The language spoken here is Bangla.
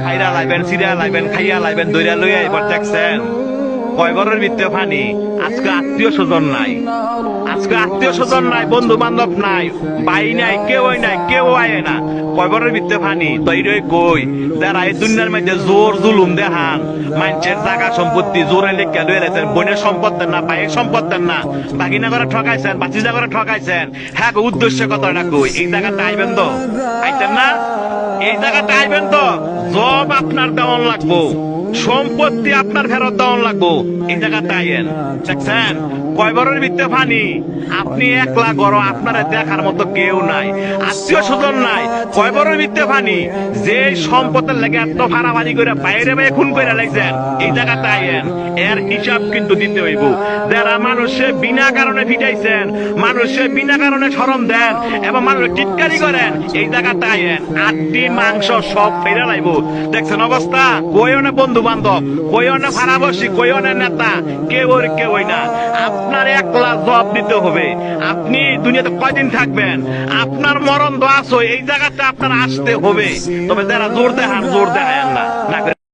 খাইরা লাইবেন, সিরিয়া লাইবেন, খাইয়া লাইবেন, দইরা লইয়া এবার দেখছেন কয় ঘরের ভিতরে পানি। আজকে আত্মীয় স্বজন নাই, আজকে আত্মীয় স্বজন নাই, বন্ধু বান্ধব নাই, ভাই নাই, কেউই নাই, কেউ আয় না, কয় ঘরের ভিতরে পানি। তৈরি কই যারা এই দুনিয়ার মধ্যে জোর জুলুম দেখান, মানুষের জায়গা সম্পত্তি জোরে লেখা লয়ে রেছেন, বোনের সম্পদ দেন না, ভাইয়ের সম্পদ দেন না, বাগিনা করে ঠকাইছেন, বাচিজা করে ঠকাইছেন। হ্যাঁ উদ্দেশ্য কথাটা কই, এই জায়গাটা আইবেন তো, আইতেন না? এই জায়গাটা আইবেন তো, জব আপনার দেওয়ান লাগবো, সম্পত্তি আপনার ফেরত দেওয়ান লাগবো। এই জায়গাটা আইয়েন, দেখছেন কয় বড়ের ভিতরে পানি। আপনি একলা গড়, আপনার দেখার মতো কেউ নাই, আত্মীয় স্বজন নাই, কয় বড়ের ভিতরে পানি। যে সম্পদের লাগে এত ভাড়াভাড়ি করে বাইরে বাইরে খুন করে লাগছেন, এই জায়গাটা আইয়েন, এর হিসাব কিন্তু দিতে হইব। যারা মানুষে বিনা কারণে ফিটাইছেন, মানুষে বিনা কারণে শরম দেন এবং মানুষ টিটকারি করেন, এই জায়গাটা আইয়েন, আড্ডি মাংস সব ফেরা লাইব। দেখছেন অবস্থা, কই অনেক বন্ধু বান্ধব, কই অনেক ভাড়াবাসী, কই অনেক নেতা, কেউই না। আপনার একলা জবাব দিতে হবে। আপনি দুনিয়াতে কয়দিন থাকবেন, আপনার মরণ তো আসো, এই জায়গাটা আপনার আসতে হবে। তবে যারা জোর দেখান, জোর দেখায় না।